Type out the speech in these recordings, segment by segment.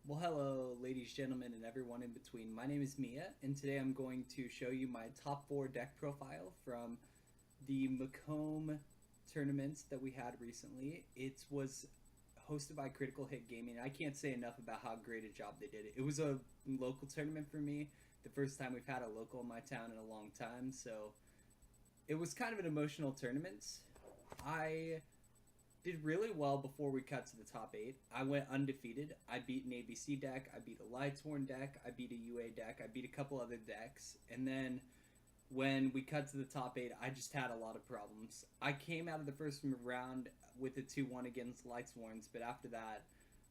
Well, hello, ladies, gentlemen, and everyone in between. My name is Mia, and today I'm going to show you my top 4 deck profile from the Macomb tournaments that we had recently. It was hosted by Critical Hit Gaming. I can't say enough about how great a job they did. It was a local tournament for me, the first time we've had a local in my town in a long time, so it was kind of an emotional tournament. I did really well before we cut to the top 8. I went undefeated. I beat an ABC deck, I beat a Lightsworn deck, I beat a UA deck, I beat a couple other decks, and then when we cut to the top 8, I just had a lot of problems. I came out of the first round with a 2-1 against Lightsworns, but after that,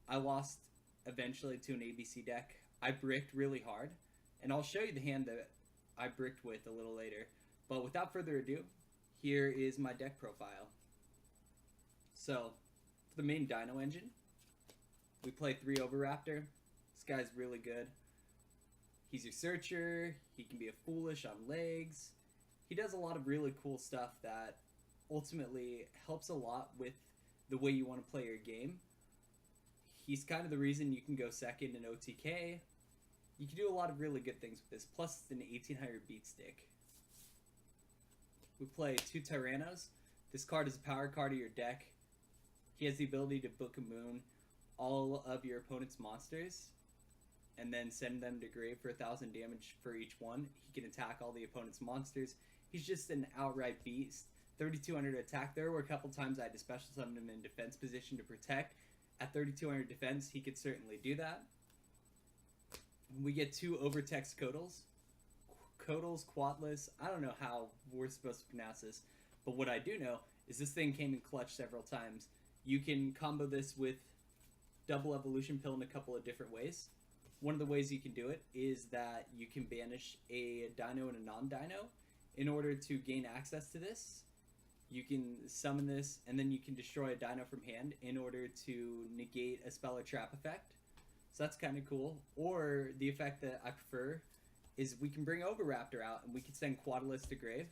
I lost eventually to an ABC deck. I bricked really hard, and I'll show you the hand that I bricked with a little later. But without further ado, here is my deck profile. So, for the main Dino engine, we play 3 Ouiraptor. This guy's really good. He's your searcher, he can be a foolish on legs. He does a lot of really cool stuff that ultimately helps a lot with the way you want to play your game. He's kind of the reason you can go second in OTK. You can do a lot of really good things with this, plus it's an 1800 beat stick. We play 2 Tyrannos. This card is a power card of your deck. He has the ability to book a moon all of your opponent's monsters and then send them to grave for 1000 damage for each one. He can attack all the opponent's monsters. He's just an outright beast. 3200 attack. There were a couple times I had to special summon him in defense position to protect. At 3200 defense, he could certainly do that. We get 2 Overtex Qoatlus. I don't know how we're supposed to pronounce this, but what I do know is this thing came in clutch several times. You can combo this with double evolution pill in a couple of different ways. One of the ways you can do it is that you can banish a dino and a non-dino in order to gain access to this. You can summon this and then you can destroy a dino from hand in order to negate a spell or trap effect. So that's kind of cool. Or the effect that I prefer is we can bring Ouiraptor out and we can send Qoatlus to grave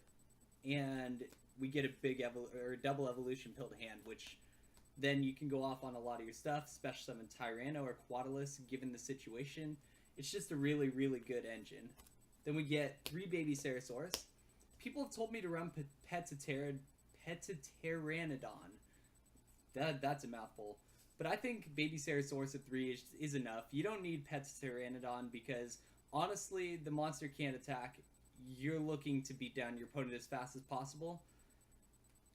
and we get a big double evolution pill to hand, which then you can go off on a lot of your stuff, special summon Tyranno or Qoatlus given the situation. It's just a really, really good engine. Then we get 3 Babycerasaurus. People have told me to run Petateranodon. That's a mouthful. But I think Babycerasaurus at 3 is enough. You don't need Petateranodon because, honestly, the monster can't attack. You're looking to beat down your opponent as fast as possible.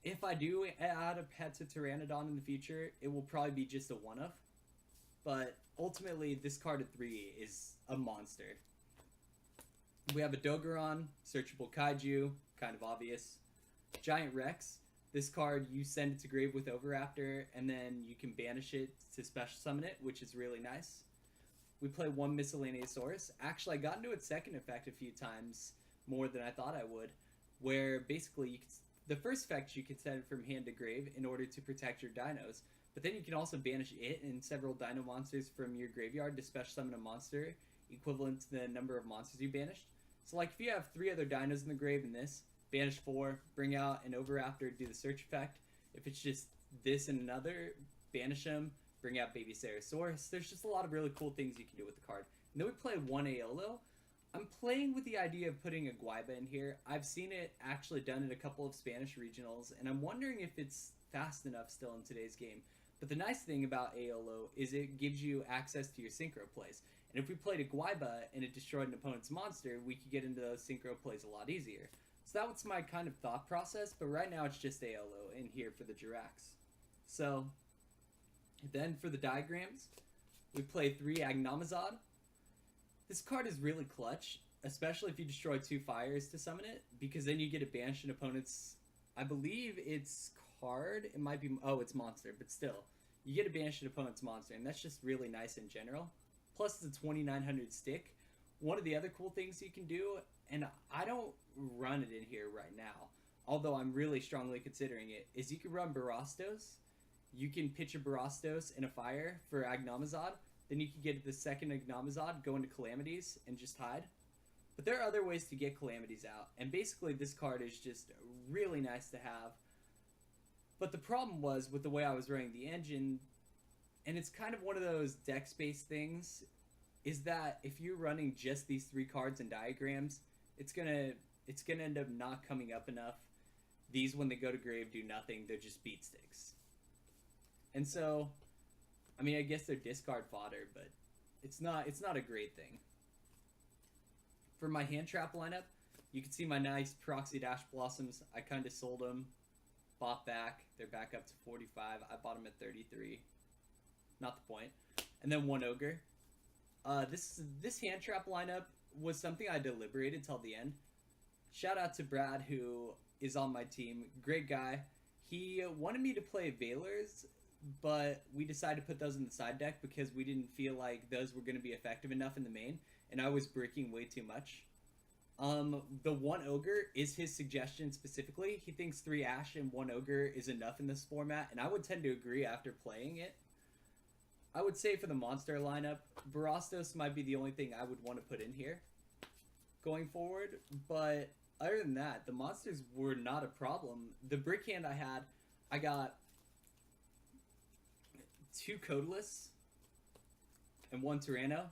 If I do add a Petateranodon in the future, it will probably be just a one-of. But ultimately, this card at 3 is a monster. We have a Dogoran, searchable Kaiju, kind of obvious. Giant Rex. This card, you send it to grave with Ouiraptor, and then you can banish it to special summon it, which is really nice. We play 1 Miscellaneousaurus. Actually, I got into its second effect a few times, more than I thought I would, where basically you can... The first effect, you can send it from hand to grave in order to protect your dinos, but then you can also banish it and several dino monsters from your graveyard to special summon a monster equivalent to the number of monsters you banished. So like if you have 3 other dinos in the grave in this, banish 4, bring out an Ouiraptor, do the search effect. If it's just this and another, banish them, bring out Babycerasaurus. There's just a lot of really cool things you can do with the card. And then we play 1 Aeolo. I'm playing with the idea of putting a Guaiba in here. I've seen it actually done in a couple of Spanish regionals, and I'm wondering if it's fast enough still in today's game. But the nice thing about Aeolo is it gives you access to your Synchro plays. And if we played a Guaiba and it destroyed an opponent's monster, we could get into those Synchro plays a lot easier. So that was my kind of thought process, but right now it's just Aeolo in here for the Jurracs. So, then for the diagrams, we play 3 Agnimazud. This card is really clutch, especially if you destroy 2 fires to summon it, because then you get to banish an opponent's, I believe it's card, it might be, oh, it's monster, but still, you get to banish an opponent's monster, and that's just really nice in general. Plus, it's a 2900 stick. One of the other cool things you can do, and I don't run it in here right now, although I'm really strongly considering it, is you can run Barastos. You can pitch a Barastos in a fire for Agnimazud. Then you can get the second Agnimazud, go into Calamities, and just hide. But there are other ways to get Calamities out, and basically this card is just really nice to have. But the problem was, with the way I was running the engine, and it's kind of one of those deck space things, is that if you're running just these 3 cards and diagrams, it's gonna end up not coming up enough. These, when they go to grave, do nothing. They're just beat sticks. And so, I mean, I guess they're discard fodder, but it's not a great thing. For my hand trap lineup, you can see my nice Proxy Dash Blossoms. I kind of sold them, bought back. They're back up to 45. I bought them at 33. Not the point. And then 1 Ogre. This hand trap lineup was something I deliberated till the end. Shout out to Brad, who is on my team. Great guy. He wanted me to play Veilers, but we decided to put those in the side deck because we didn't feel like those were going to be effective enough in the main, and I was bricking way too much. The 1 Ogre is his suggestion specifically. He thinks 3 Ash and 1 Ogre is enough in this format, and I would tend to agree after playing it. I would say for the monster lineup, Barastos might be the only thing I would want to put in here going forward, but other than that, the monsters were not a problem. The brick hand I got 2 Qoatlus and 1 Tyranno.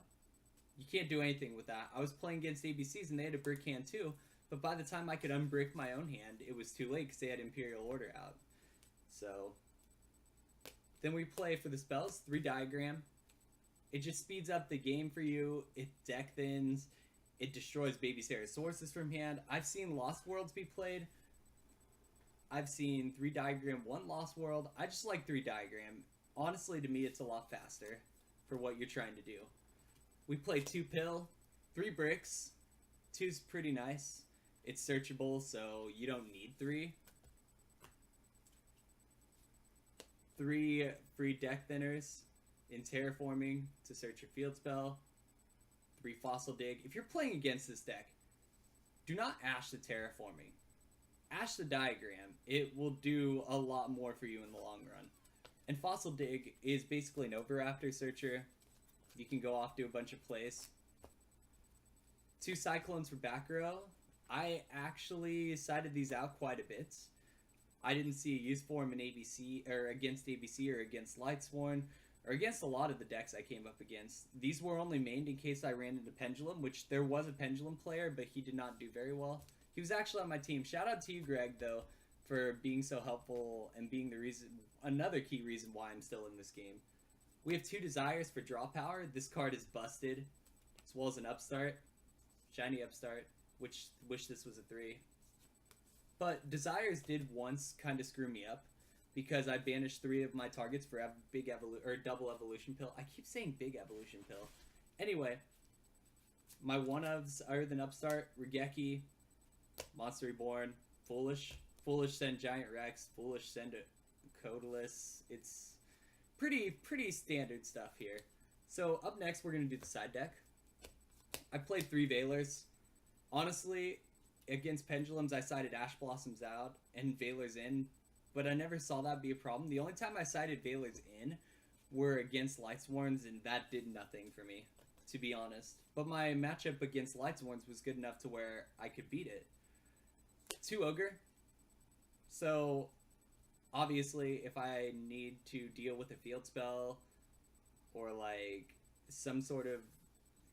You can't do anything with that. I was playing against ABCs and they had a brick hand too, but by the time I could unbrick my own hand, it was too late because they had Imperial Order out. So then we play for the spells, 3 Diagram. It just speeds up the game for you. It deck thins. It destroys Babycerasaurus from hand. I've seen Lost Worlds be played. I've seen 3 Diagram, 1 Lost World. I just like 3 Diagram. Honestly, to me, it's a lot faster for what you're trying to do. We play 2 Pill, 3 Bricks. 2's pretty nice. It's searchable, so you don't need 3. 3 free deck thinners in Terraforming to search your field spell. 3 Fossil Dig. If you're playing against this deck, do not Ash the Terraforming. Ash the Diagram. It will do a lot more for you in the long run. And Fossil Dig is basically an Ouiraptor searcher. You can go off to a bunch of plays. 2 Cyclones for back row. I actually sided these out quite a bit. I didn't see a use for them in ABC, or against ABC, or against Lightsworn, or against a lot of the decks I came up against. These were only mained in case I ran into Pendulum, which there was a Pendulum player, but he did not do very well. He was actually on my team. Shout out to you, Greg, though, for being so helpful and being the reason, another key reason why I'm still in this game. We have 2 Desires for draw power. This card is busted, as well as an Upstart, shiny Upstart, which wish this was a 3. But Desires did once kind of screw me up, because I banished 3 of my targets for double Evolution Pill. I keep saying big Evolution Pill. Anyway, my one-ofs other than Upstart, Raigeki, Monster Reborn, Foolish. Foolish send Giant Rex, Foolish send a Qoatlus. It's pretty standard stuff here. So up next, we're going to do the side deck. I played 3 Veilers. Honestly, against Pendulums, I sided Ash Blossoms out and Veilers in, but I never saw that be a problem. The only time I sided Veilers in were against Lightsworns, and that did nothing for me, to be honest. But my matchup against Lightsworns was good enough to where I could beat it. 2 Ogre. So, obviously, if I need to deal with a field spell, or like some sort of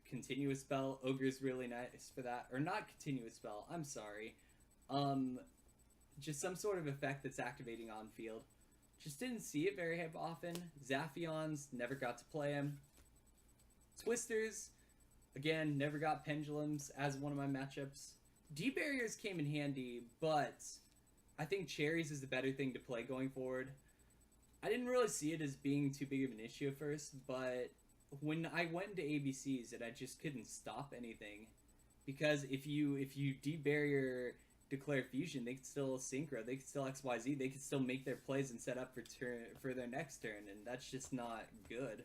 continuous spell, Ogre's really nice for that. Or not continuous spell, I'm sorry. Just some sort of effect that's activating on field. Just didn't see it very often. Zaphions, never got to play him. Twisters, again, never got Pendulums as one of my matchups. D-Barriers came in handy, but I think Cherries is the better thing to play going forward. I didn't really see it as being too big of an issue at first, but when I went into ABCs, and I just couldn't stop anything, because if you de-barrier declare fusion, they can still synchro, they can still XYZ, they can still make their plays and set up for their next turn, and that's just not good.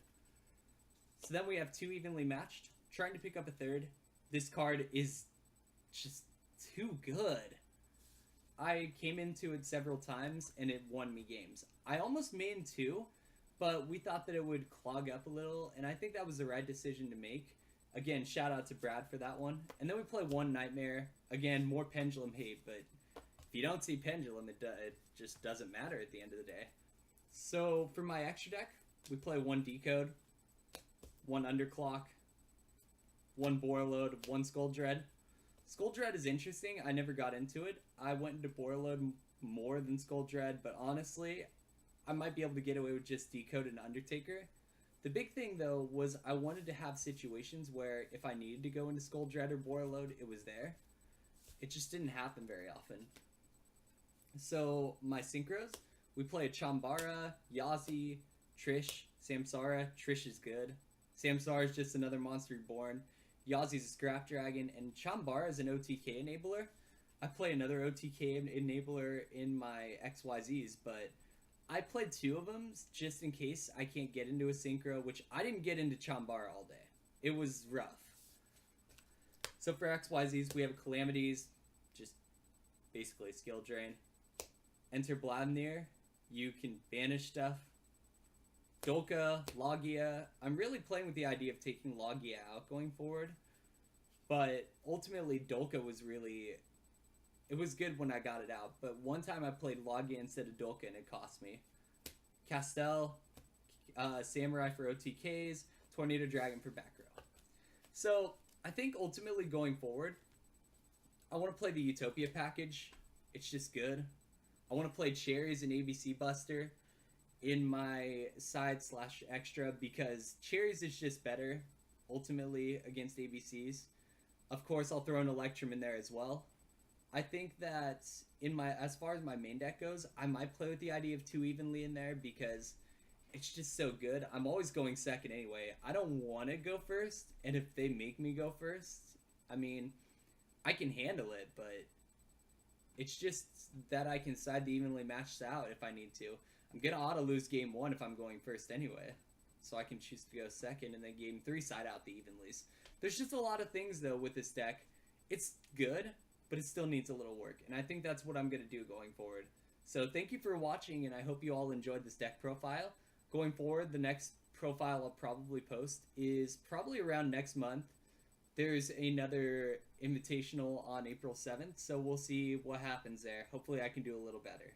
So then we have 2 evenly matched, trying to pick up a 3rd. This card is just too good. I came into it several times and it won me games. I almost main 2, but we thought that it would clog up a little, and I think that was the right decision to make. Again, shout out to Brad for that one. And then we play 1 Nightmare. Again, more Pendulum hate, but if you don't see Pendulum, it just doesn't matter at the end of the day. So for my extra deck, we play 1 Decode, 1 Underclock, 1 Borreload, 1 Skull Dread. Skull Dread is interesting. I never got into it. I went into Borreload more than Skull Dread, but honestly, I might be able to get away with just Decode and Undertaker. The big thing, though, was I wanted to have situations where if I needed to go into Skull Dread or Borreload, it was there. It just didn't happen very often. So, my Synchros, we play Chambara, Yazi, Trish, Samsara. Trish is good. Samsara is just another Monster Reborn. Yazi's a Scrap Dragon, and Chambara is an OTK enabler. I play another OTK enabler in my XYZs, but I played 2 of them just in case I can't get into a Synchro, which I didn't get into Chambara all day. It was rough. So for XYZs, we have Calamities, just basically skill drain. Enter Bladnir, you can banish stuff. Dolkka, Laggia. I'm really playing with the idea of taking Laggia out going forward, but ultimately Dolkka was really... It was good when I got it out, but one time I played Laggia instead of Dolkka and it cost me. Castel, Samurai for OTKs, Tornado Dragon for back row. So, I think ultimately going forward, I want to play the Utopia package. It's just good. I want to play Cherries and ABC Buster in my side/extra because Cherries is just better, ultimately, against ABCs. Of course, I'll throw an Electrum in there as well. I think that as far as my main deck goes, I might play with the idea of 2 evenly in there because it's just so good. I'm always going second anyway. I don't want to go first, and if they make me go first, I mean, I can handle it, but it's just that I can side the evenly matched out if I need to. I'm going to auto-lose game 1 if I'm going first anyway, so I can choose to go second and then game 3 side out the evenlies. There's just a lot of things, though, with this deck. It's good, but it still needs a little work, and I think that's what I'm going to do going forward. So thank you for watching, and I hope you all enjoyed this deck profile. Going forward, the next profile I'll probably post is probably around next month. There's another invitational on April 7th, so we'll see what happens there. Hopefully I can do a little better.